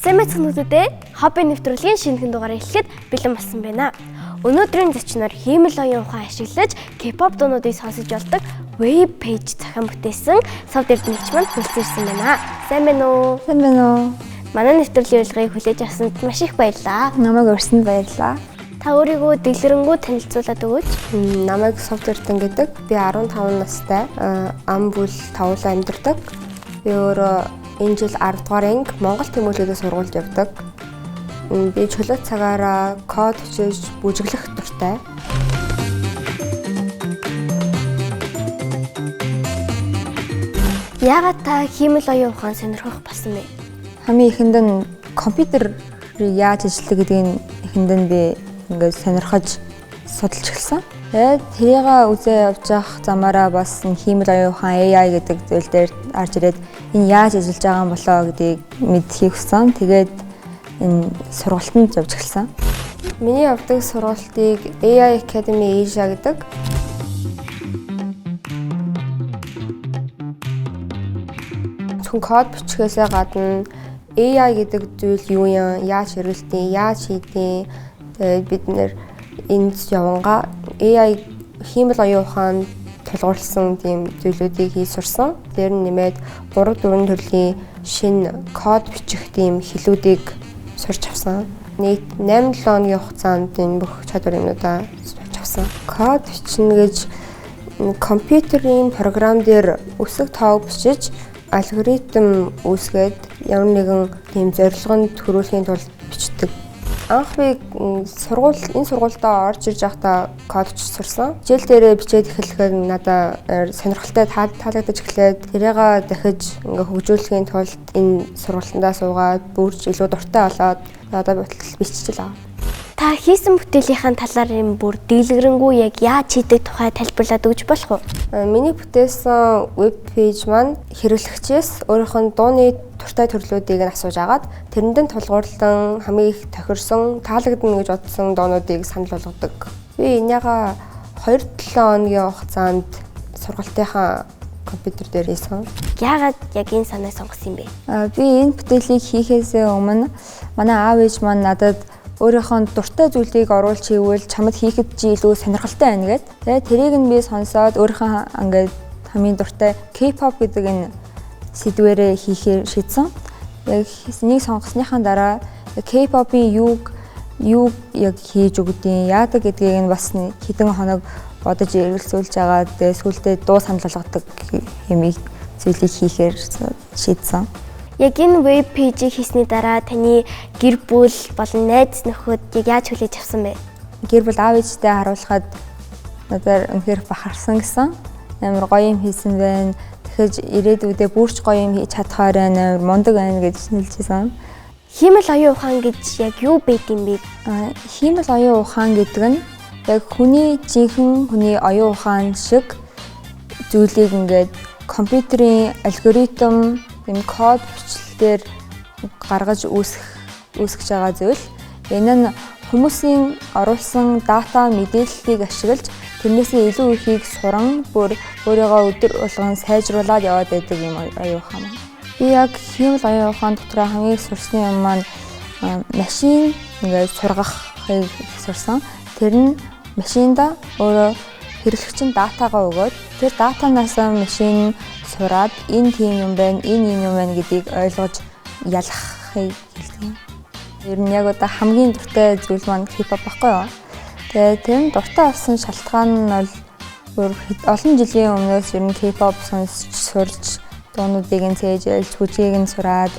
Сайн мэцгнүүдээ хобби нэвтрүүлгийн шинэхэн дугаарыг эхлэхэд бэлэн болсон байна. Өнөөдрийн зочноор хиймэл оюун ухаан ашиглаж K-pop дуунуудыг сонсож болдог веб пэйж зохион бүтээсэн Сав Эрдэнэч манд хүрсэн байна. Сайн байна уу? Сайн байна уу? Манай нэвтрүүлгийн урилгыг хүлээж авсанд маш их баярлалаа. Намайг урьсанд баярлалаа. Та өөрийгөө дэлгэрэнгүй танилцуулаад өгөөч. Намайг Сав Эрдэнэ гэдэг. Би 15 настай. Ам бүл тавуулаа амьдардаг. Би өөрөө энэ жил 10 дугаар анги Монгол тэмүүлгээс сургуульд явдаг. Би чөлөө цагаараа код бичиж бүжиглэх дуртай. Яагаад та хиймэл оюун ухаан сонирхох болсон бэ? Хамгийн ихэнд нь компьютерыг яаж ажилладаг гэдгийг ихэнд нь би ингээд сонирхож судалж эхэлсэн. Тэгээд тэрийг үзээ явж явах замаараа бас хиймэл оюун ухаан AI гэдэг зүйл дээр орж ирээд энэ яаж ажиллаж байгаа юм болоо гэдгийг мэдхийг хүссэн. Тэгээд энэ сургалтанд явж эхэлсэн. Миний явдаг сургалтыг AI Academy Asia гэдэг. Зөвхөн код бичгээсээ гадна AI гэдэг зүйл юу юм, яаж хэрэглэдэг, яаж хийдэг. Тэгээд бид нэр энд явангаа AI хиймэл оюун ухаанд тулгуурласан тийм зүйлүүдийг хийж сурсан. Дээр нь нэмээд 3-4 төрлийн шинэ код бичих тийм хэлүүдийг сурч авсан. Нийт 8-7 хоногийн хугацаанд энэ бүх чадвар юмнуудаа сурч авсан. Код бичнэ гэж компьютерийн програм дээр үсэг тоог бичиж алгоритм үүсгээд ямар нэгэн тийм зорилгонд хүрүүлэхийн тулд бичдэг. Анх би энэ сургуультаа орж ирж байхдаа код бичиж сурсан. Хичээл дээрээ бичээд эхлэхээр надад сонирхолтой таалагдаж эхлээд тэрийгээ дахиж ингээ хөгжүүлэхийн тулд энэ сургуультандаа суугаад бүрж илүү дуртай болоод одоо биччихлээ. Та хийсэн бүтээлийнхаа талаар юм бүр дэлгэрэнгүй яг яаж хийдэг тухай тайлбарлаад өгч болох уу? Миний бүтээсэн веб пэйж маань хэрэглэгчээс өөрийнх нь дууны туртай төрлүүдийг нь асууж агаад тэрэндээ тулгуурлан хамгийн их тохирсон, таалагдана гэж бодсон дуунуудыг санал болгодог. Би энийгээ 2-7 хоногийн хугацаанд сургалтынхаа компьютер дээр хийсэн. Яагаад яг энэ санааг сонгосон юм бэ? Би энэ бүтээлийг хийхээс өмнө манай аав ээж маань надад өөрийнхөө дуртай зүйлийг оруулж хийвэл чамд хийхэд чи илүү сонирхолтой байна гэд. Тэгээд тэрийг нь би сонсоод өөрийнхөө ингээд хамгийн дуртай K-pop гэдэг энэ сэдвэрээ хийхээр шийдсэн. Яг энийг сонгосныхаа дараа K-pop-ийн юуг яг хийж өгдیں۔ Яадаг гэдгийг нь бас хэдэн хоног бодож эргэлзүүлж байгаа. Тэгээд сүүлдээ дуу санал болгодог юмыг зүйлийг хийхээр шийдсэн. Яг энэ веб пэйжийг хийсний дараа таны гэр бүл болон найз нөхөд яг яаж хүлээж авсан бэ? Гэр бүл аав ээжтэй харуулхад надад үнэхээр бахарсан гэсэн. Амар гоё юм хийсэн байна. Тэгэхэж ирээдүйдээ бүрч гоё юм хийж чадхаар байна. Мундаг байна гэж хэлжсэн. Хиймэл оюун ухаан гэж яг юу байд юм бэ? Хиймэл оюун ухаан гэдэг нь яг хүний оюун ухаан шиг зүйлийг ингээд компьютерийн алгоритм энэ код бичлэлээр гаргаж үүсгэж байгаа зүйл. Энэ нь хүмүүсийн оруулсан дата мэдээллийг ашиглаж тэрнээсээ илүү ихийг суран өөрийгөө өдөр болгон сайжруулад яваад байдаг юм оюун ухаан. Би яг хиймэл оюун ухаан дотор хамгийн сурсан юм маань машин ингээд сургахыг сурсан. Тэр нь машинда өөрөө хэрэглэгчийн датагаа өгөөд тэр датанаас машин сураад энэ тийм юм байна, энэ юм байна гэдгийг ойлгож ялахыг хэлдэг. Ер нь яг одоо хамгийн дуртай зүйл маань K-pop байхгүй юу? Тэгээд тэр нь дуртай болсон шалтгаан нь бол олон жилийн өмнөөс ер нь K-pop сонсч сурч дуунуудыг нь цээжэлж, бүжгийг нь сураад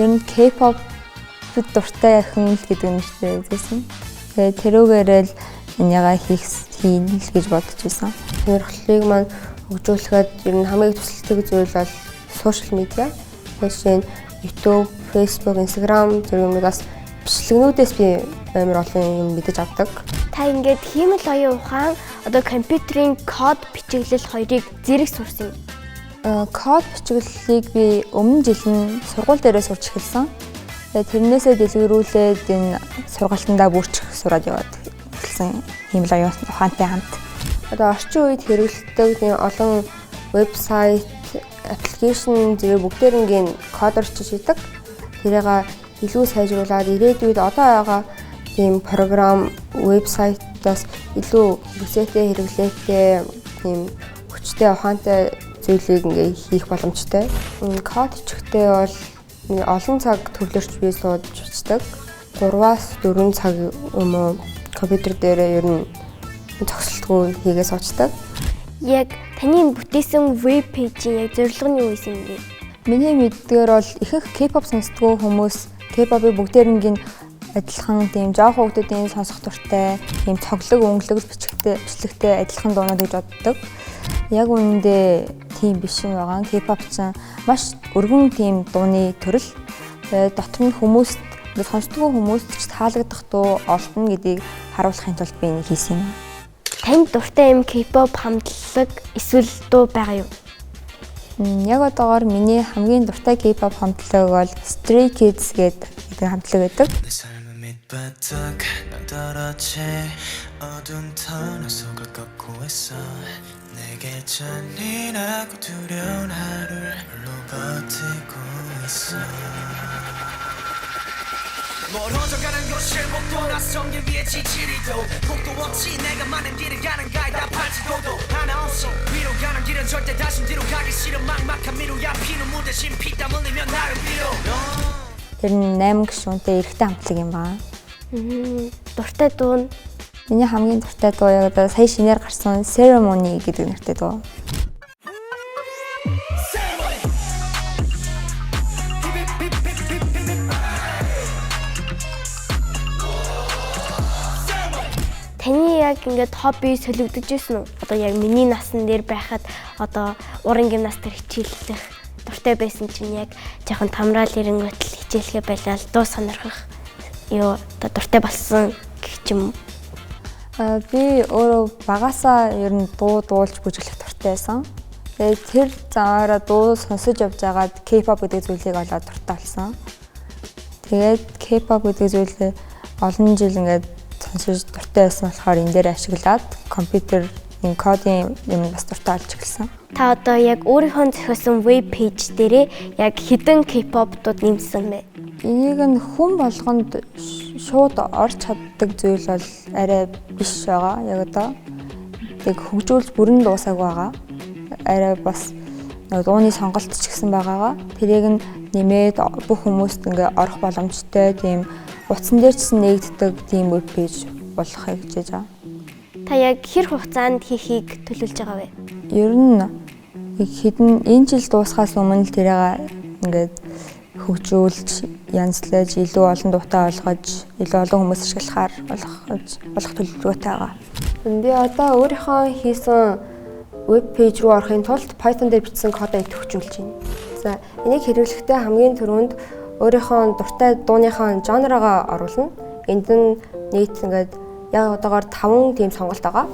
ер нь K-pop-д дуртай хүн л гэдэг нь үзсэн. Тэгээд тэрүүгээрээ л энийгээ хийнэ л гэж бодож байсан. Сонирхлыг маань хөгжүүлэхэд ер нь хамгийн төсөлтөг зүйл бол сошиал медиа. Жишээ нь YouTube, Facebook, Instagram зэрэг юмнаас бичлэгнүүдээс би амар олон юм мэдэж авдаг. Та ингээд хиймэл оюун ухаан одоо компьютерийн код бичиглэл хоёрыг зэрэг сурсан юм. Код бичиглэлийг би өмнө жил нь сургууль дээрээ сурч эхэлсэн. Тэгээд тэрнээсээ дэлгэрүүлээд энэ сургалтандаа бүрчих сураад яваад эхэлсэн хиймэл оюун ухаантай хамт. Одоо орчин үед хэрэглэдэг тийм олон вебсайт, аппликейшн зэрэг бүгдээрингийн код орчиж идэг. Тэрийг илүү сайжруулад ирээдүйд одоо байгаа тийм програм, вебсайтаас илүү бүсээтэй хэрэглээтэй тийм хүчтэй ухаантай зүйлийг ингээ хийх боломжтой. Код хийхдээ бол олон цаг төвлөрч би сууж бичдэг. 3-аас 4 цаг юм уу компьютер дээр ер нь зогсолтгүй хийгээ суучдаг. Яг таны бүтээсэн веб пэйжийн яг зорилго нь юу байсан бэ? Миний мэддгээр бол ихэнх K-pop сонсдгоо хүмүүс K-pop-ыг бүгдээрнгийн адилхан тийм жоох хүмүүсийн сонсох дуртай, тийм цоглог, өнгөлөг бичлэгтэй адилхан дуунууд гэж боддог. Яг үүндээ тийм биш юм байгаа. K-pop ч маш өргөн тийм дууны төрөл. Дотор нь хүмүүст сонсдгоо хүмүүст ч таалагдах дуу олдно гэдгийг харуулахын тулд би энэ хийсэн юм. Танд дуртай юм K-pop хамтлаг эсвэл дуу байгаа юу? Яг одоогоор миний хамгийн дуртай K-pop хамтлаг бол Stray Kids гэдэг хамтлаг байдаг. 바닥 난 떨어지 어두운 터널 속을 걷고 있어 내게 잔인하고 두려운 하루를 홀로 버티고 있어 멀어져가는 곳을 목도 낯선 길 위에 지치리도 곡도 없이 내가 많은 길을 가는 가이다 팔찌도도 하나 없이 위로 가는 길은 절대 다시 뒤로 가기 싫은 막막한 미루야 피눈물 대신 피땀 흘리며 나를 빌어 Тэр нь 8 гишүүнтэй эрэгтэй хамтлаг юм байна. Дуртай дуу нь Миний хамгийн дуртай дуу яг одоо сая шинээр гарсан Ceremony гэдэг нэртэй дуу. таны яг ингээд хобби солигдож ирсэн үү? Одоо яг миний насан дээр байхад одоо уран гимнастик хичээллэх дуртай байсан чинь яг жоохон тамраал ирэнгүүтэл хичээлхээ байлаа дуу сонирхох юу одоо дуртай болсон гэх юм. Би өөрөө багасаа ер нь дуулж бүжиглэх дуртай байсан. Тэгээд тэр замаараа дуу сонсож явж байгаад K-pop гэдэг зүйлийг олоод дуртай болсон. Тэгээд K-pop гэдэг зүйлээ олон жил ингээд сонсож дуртай байсан болохоор энэ дээр ашиглаад компьютер кодын юм бас дуртай болж эхэлсэн. Та одоо яг өөрийнхөө зохиосон веб пэйж дээрээ яг хэдэн K-pop-дууд нэмсэн бэ? Энийг нь хүн болгонд шууд орж чаддаг зүйл бол арай биш байгаа. Яг одоо тэг хөгжүүлж бүрэн дуусаагүй байгаа. Арай бас дууны сонголт ч гэсэн байгаагаа. Тэрийг нь нэмээд бүх хүмүүст ингээ орох боломжтой тийм утсан дээр ч нэгддэг тийм веб пэйж болохыг хичээж байгаа. Та яг хэр хугацаанд хийхийг төлөвлөж байгаа вэ? Ер нь хэдэн энэ жил дуусахаас өмнө тэрийг ингээд хөгжүүлж, янзлаж, илүү олон дуутай олгож, илүү олон хүмүүс ашиглахаар болох төлөвлөгөөтэй байгаа. Би одоо өөрийнхөө хийсэн веб пэйж рүү орохын тулд Python дээр бичсэн кодыг төгжүүлж байна. За, энийг хэрэглэхдээ хамгийн түрүүнд өөрийнхөө дуртай дууныхаа жанраа оруулна. Энд нь нийт ингээд яг одоогоор 5 тийм сонголт байгаа.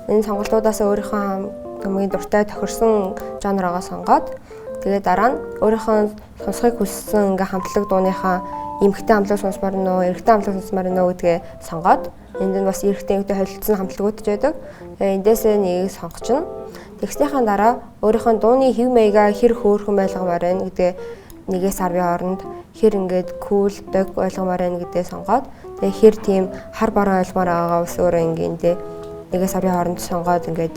Энэ сонголтуудаас өөрийнхөө хамгийн дуртай тохирсон жанраа сонгоод тэгээд дараа нь өөрийнхөө сонсохыг хүссэн ингээ хамтлаг дууныхаа эмэгтэй хамтлаг сонсмаар нь нөө, эрэгтэй хамтлаг сонсмаар нь нөө гэдгээ сонгоод энд нь бас эрэгтэй эмэгтэй холилдсон хамтлагууд ч байдаг. Тэгээд эндээсээ нэгийг сонгочихно. Тэгснийхаа дараа өөрийнхөө дууны хэв маягаа хэр хөөрхөн байлгамаар байна гэдэг нэгээс 10-ийн хооронд хэр ингээд cool дог ойлгомоор байна гэдгээ сонгоод тэгээд хэр тийм хар бараа ойлгомоор байгаагаа бас өөрөө ингээд нэгээс 10-ийн хооронд сонгоод ингээд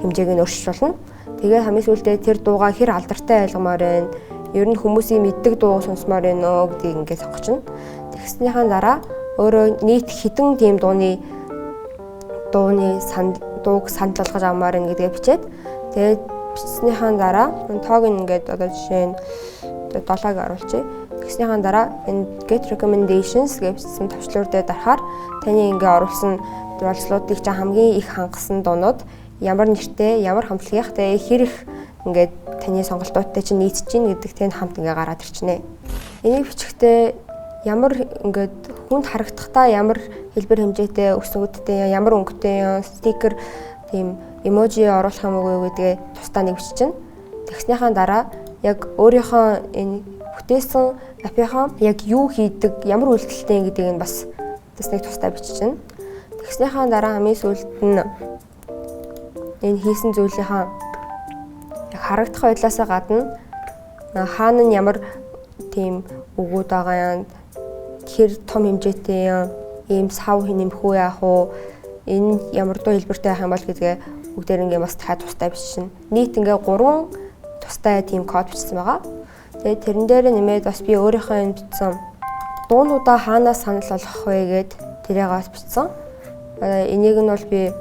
хэмжээг нь өөрчилүүлнэ. Тэгээд хамгийн сүүлдээ тэр дуугаа хэр алдартай ойлгомоор байна. Ер нь хүмүүсийн мэддэг дуу сонсомоор байна уу гэдгийг ингээд сонгочихно. Тэгснийхаа дараа өөрөө нийт хэдэн тийм дууг санал болгож авмаар байна гэдгээ бичээд тэгээд бичснийхаа дараа тоог ингээд одоо жишээ нь 7-ыг оруулчих. Тэгснийхаа дараа энэ get recommendations гэсэн төвчлөр дээр дарахаар таны ингээд оруулсан дуулслуудыг чи хамгийн их хангасан дуунууд ямар нэртэй, ямар хамтлагийнхтай хэр их ингээд таны сонголтуудтай чинь нийцэж гин гэдэг тэнд хамт ингээ гараад ирчнэ. Энийг бичихдээ ямар ингээд хүнд харагдахдаа ямар хэлбэр хэмжээтэй өсгүүдтэй ямар өнгөтэй стикер тийм эможи оруулах юм уу гэдгээ тусдаа нэг биччихнэ. Тэгснийхаа дараа яг өөрийнхөө энэ бүтээсэн апийнхаа яг юу хийдэг, ямар үйлдэлтэй гэдгийг нь бас нэг тусдаа биччихнэ. Тэгснийхаа дараа хамгийн сүүлд нь энэ хийсэн зүйлийнхаа яг харагдах байдлаасаа гадна хаана нь ямар тийм өгүүд байгаа юм хэр том хэмжээтэй ийм сав нэмэхүү яах уу, энэ ямар дуу хэлбэртэй байх юм бол гэдгээ бүгдээр ингээ бас дахиад тустай бичсэн. Нийт ингээ 3 тустай тийм код бичсэн байгаа. Тэгээд тэрэн дээр нэмээд бас би өөрийнхөө энэ бичсэн дуунуудаа хаанаас санал болгох вэ гэд тэрийг бас бичсэн. Энийг нь бол би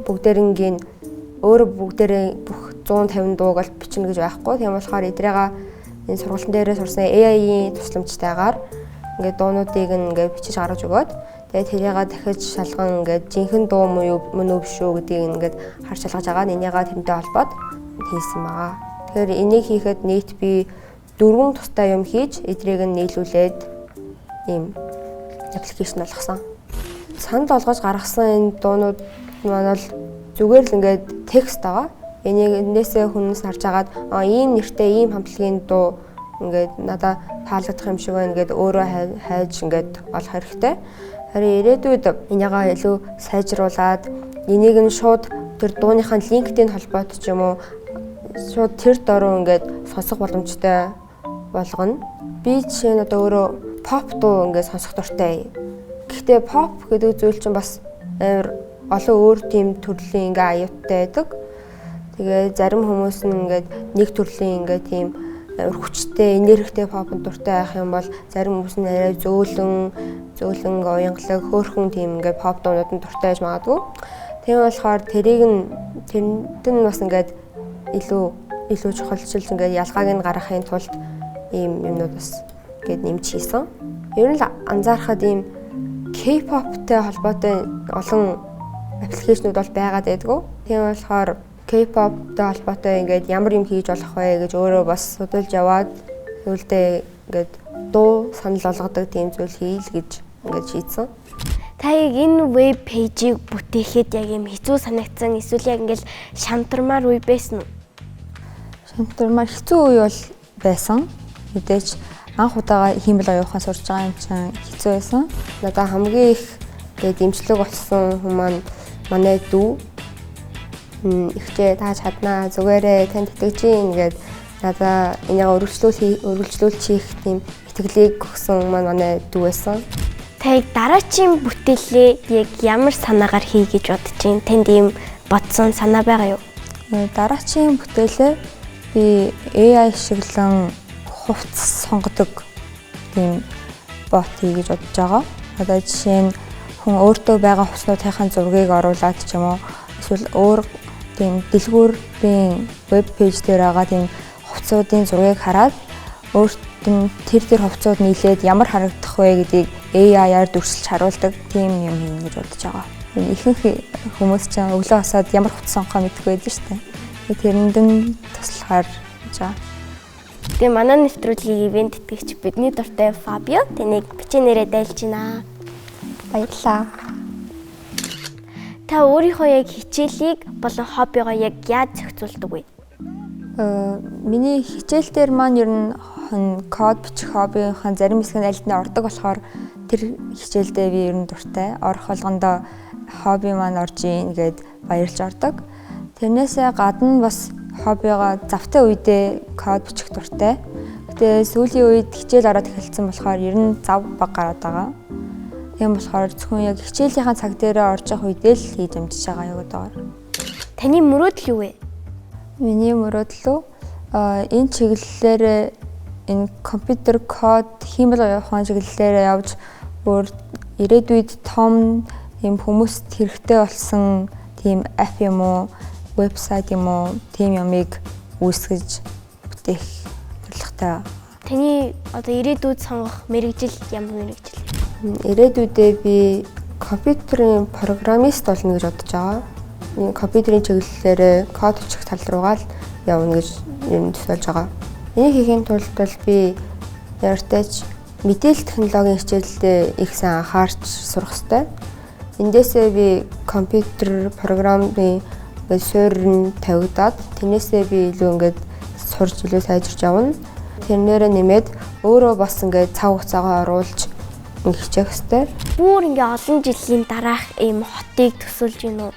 бүгдээрингийн өөрөө бүгдээрээ бүх 150 дууг бол бичнэ гэж байхгүй. Тийм болохоор эдрийг энэ сургалтын дээрээ сурсан AI-ийн тусламжтайгаар ингээд дуунуудыг ингээд бичиж гаргаж өгөөд тэгээд тэрийг дахиж шалган ингээд жинхэнэ дуу мөн үү биш үү гэдгийг ингээд харж шалгаж агаад энийгээ тэрнтэй холбоод хийсэн байгаа. Тэгэхээр энийг хийхэд нийт би 4 тустай юм хийж эдрийг нь нийлүүлээд ийм аппликейшн болгосон. Санал олгож гаргасан энэ дуунууд маань бол зүгээр л ингээд текст байгаа. Энээсээ хүнээс харж агаад ийм нэртэй ийм хамтлагийн дуу ингээд надад таалагдах юм шиг байна гэд өөрөө хайж ингээд олох хэрэгтэй. Харин ирээдүйд энийгээ илүү сайжруулад энийг нь шууд тэр дууныхаа линктэй холбоотой ч юм уу шууд тэр дороо ингээд сонсох боломжтой болгоно. Би жишээ нь одоо өөрөө pop дуу ингээд сонсох дуртай. Гэхдээ pop гэдэг зүйл чинь бас амар олон өөр тийм төрлийн ингээ аюуттай байдаг. Тэгээ зарим хүмүүс нь ингээд нэг төрлийн ингээ тийм хүчтэй, энергитэй попд дуртай байх юм бол зарим хүмүүс нь арай зөөлөн, уянгалаг, хөөрхөн тийм ингээ pop дуунууд нь дуртай байж магадгүй. Тийм болохоор тэрэнд нь бас ингээд илүү чухалчилж ингээд ялгааг нь гаргахын тулд ийм юмнууд бас ингээд нэмж хийсэн. Ер нь л анзаархад ийм K-pop-тэй холбоотой олон аппликейшнуд бол байгаад байдгүй. Тийм болохоор K-pop-тэй холбоотой ингээд ямар юм хийж болох вэ гэж өөрөө бас судалж яваад үлдээ ингээд дуу санал болгодог тийм зүйл хийл гэж ингээд шийдсэн. Та яг энэ веб пэйжийг бүтээхэд яг юм хэцүү санагдсан эсвэл яг ингээл шантармаар үе байсан уу? Шантармаар хэцүү үе бол байсан. Мэдээж анх удаага хиймэл оюухан сурж байгаа юм чинь хэцүү байсан. Надаа хамгийн их дэмжлэг болсон хүн маань манай дүү ихтэй тааж чаднаа зүгээрээ танд итгэж гин ингээд надаа энийг өргөлжлүүлж хийх тийм итгэлийг өгсөн манай дүү байсан. Та яг дараачийн бүтээлээ яг ямар санаагаар хий гэж бодож байна? Танд ийм бодсон санаа байгаа юу? Дараачийн бүтээлээ би AI ашиглан хувцас сонгодог тийм бот хий гэж бодож байгаа. Одоо жишээ нь хүн өөртөө байгаа хувцснуудын зургийг оруулаад ч юм уу эсвэл өөр тийм дэлгүүрийн веб пэйж дээр байгаа тийм хувцсуудын зургийг хараад өөрт нь тэр хувцсууд нийлээд ямар харагдах вэ гэдгийг AI-аар дүрсэлж харуулдаг тийм юм хийнэ гэж бодож байгаа. Ихэнх хүмүүс ч өглөө хасаад ямар хувцас сонгохоо мэдэхгүй байдаг шүү дээ. Тэрэнд нь туслахаар гэж байгаа. Тэгээ манай нэвтрүүлгийн ивент тэтгэгч бидний дуртай Фабио тэнийг бичнээрээ дайлж байна. Баярлалаа. Та өөрийнхөө яг хичээлийг болон хоббигоо яг яаж зохицуулдаг вэ? Миний хичээл дээр маань ер нь код бичих хоббийнхаа зарим хэсэг нь аль нь ордог болохоор тэр хичээлдээ би ер нь дуртай. Орох болгондоо хобби маань орж ийн гэд баярлж ордог. Тэрнээсээ гадна бас хоббигоо завтай үедээ код бичих дуртай. Гэтэ сүүлийн үед хичээл ороод эхэлсэн болохоор ер нь зав баг гараад байгаа. Тийм болохоор зөвхөн яг хичээлийнхаа цаг дээрээ орж явах үедээ л хийж амжиж байгаа яг одоогоор. Таны мөрөөдөл юу вэ? Миний мөрөөдөл энэ чиглэлээр энэ компьютер код хиймэл оюухан чиглэлээр явж бүр ирээдүйд том юм хүмүүст хэрэгтэй болсон тийм апп юм уу, вебсайт юм уу, тийм ямыг үүсгэж бүтээх зорилготой. Таны одоо ирээдүйд сонгох мэргэжил ямар мэргэжил? Ирээдүйдээ би компьютерийн программист болно гэж бодож байгаа. Компьютерийн чиглэлээр код бичих тал руугаа л явна гэж юм төсөөлж байгаа. Энийг хийхийн тулд би яртайч мэдээлэл технологийн хичээлдээ их сайн анхаарч сурах хэрэгтэй. Эндээсээ би компьютер программын суурь тавигдаад тэрнээсээ би илүү ингээд сурж илүү сайжирч явна. Тэрнээрээ нэмээд өөрөө бас ингээд цав хугацаагаа оруулж хичээх хэрэгтэй. Бүр ингээ олон жилийн дараах ийм хотыг төсөөлж гинөө.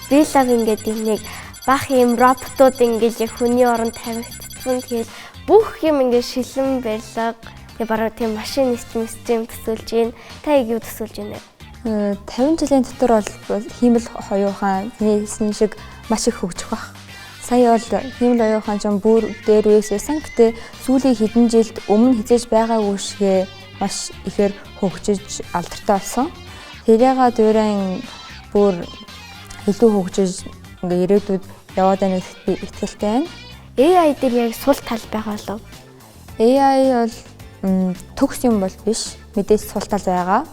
Бэлав ингээд ийм нэг бах ийм роботууд ингээд яг хүний оронд тавигдсан. Тэгээд бүх юм ингээ шилэн барилга Тэгээ баруун тийм машин нэстэмсчим төсөөлж гин. Та яг юу төсөөлж байна вэ? 50 жилийн дотор бол хиймэл оюун ухаан хийсэн шиг маш их хөгжих баг. Сая бол хиймэл оюун ухаан ч бүр дээр үессэн. Гэтэ сүүлийн хэдэн жилд өмнө хизээж байгаагүй шигээ маш ихээр хөгжиж алдартай болсон. Тэрээга дөрэн бүр илүү хөгжиж ингээ ирээдүйд яваад байна гэдэгт би итгэлтэй байна. AI дээр яг сул тал байгаа болов. AI бол төгс юм бол биш. Мэдээж сул тал байгаа.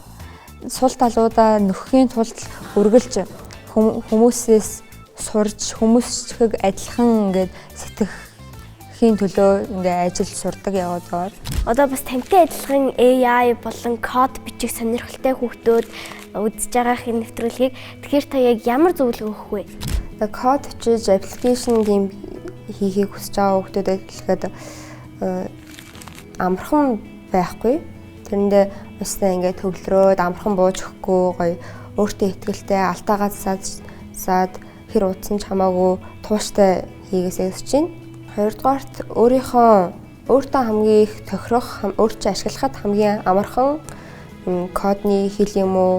Сул талуудаа нөхөхийн тулд үргэлж хүмүүсээс сурж хүмүүсчиг адилхан ингээд сэтгэхийн төлөө ингээ ажил сурдаг яваад байгаа. Одоо бас тантай адилхан AI болон код бичих сонирхолтой хүүхдүүд үзэж байгаа хин нэвтрүүлгийг тэгэхээр та яг ямар зөвлөгөө өгөх вэ? Код бичиж аппликейшн тийм хийхийг хүсэж байгаа хүүхдүүдэд хэлэхэд амархан байхгүй. Тэрэндээ өстэй ингээд төвлөрөөд амархан бууж өгөхгүй гоё өөртөө ихтгэлтэй алтаагаа засаад хэр утсан ч хамаагүй тууштай хийгээсэй гэж чинь. Хоёрдугаарт өөртөө хамгийн их тохирох, өөртөө ашиглахад хамгийн амархан кодны хэл юм уу,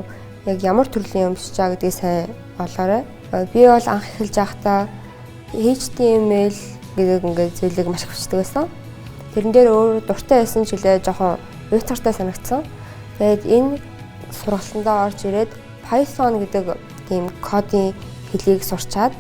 яг ямар төрлийн юм бичиж байгаа гэдгийг сайн олоорой. Би бол анх эхэлж байхдаа HTML гэдэг ингээд зүйлийг маш их бичдэг байсан. Тэрэн дээр өөр дуртай байсан ч үлээ жоохон уйцартай санагдсан. Тэгээд энэ сургалтандаа орж ирээд Python гэдэг тийм кодын хэлийг сурчаад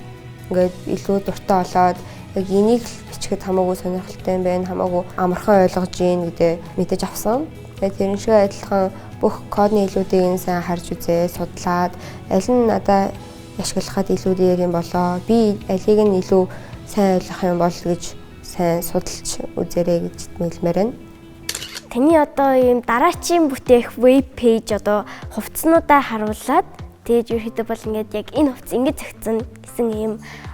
ингээд илүү дуртай болоод яг энийг л бичихэд хамаагүй сонирхолтой юм байна, хамаагүй амархан ойлгож гин гэдэг мэдэж авсан. Тэгээд тэрэн шиг адилхан бүх кодны илүүдийг сайн харж үзээ, судлаад аль нь надад ашиглахад илүү дээр юм болоо. Би алийг нь илүү сайн ойлгох юм бол гэж сайн судалж үзээрэй гэж хэлмээр байна. Таны одоо ийм дараачийн бүтээх веб пэйж одоо хувцснуудаа харуулад тэгээд ерөөхдөө бол ингээд яг энэ хувцас ингэж зөгцөн гэсэн ийм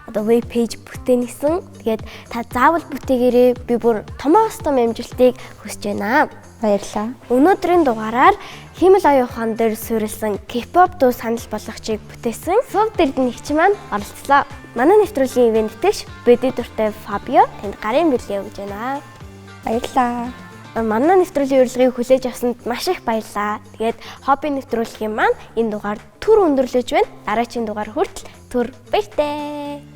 одоо веб пэйж бүтээнийсэн. Тэгээд та заавал бүтээгээрээ би бүр томоос том амжилтыг хүсэж байна. Баярлалаа. Өнөөдрийн дугаараар хиймэл оюун ухаан дээр суурилсан K-pop дуу санал болгогчийг бүтээсэн Сувд Эрдэнэ эгч маань оролцлоо. Манай нэвтрүүлгийн ивент дэвш Бэди дуртай Фабио танд гарын бэлээ өгж байна. Баярлалаа. Манай нэвтрүүлгийн урилгыг хүлээж авсанд маш их баярлалаа. Тэгээд хобби нэвтрүүлгийн маань энэ дугаар түр өндөрлөж байна. Дараагийн дугаар хүртэл түр баяртай.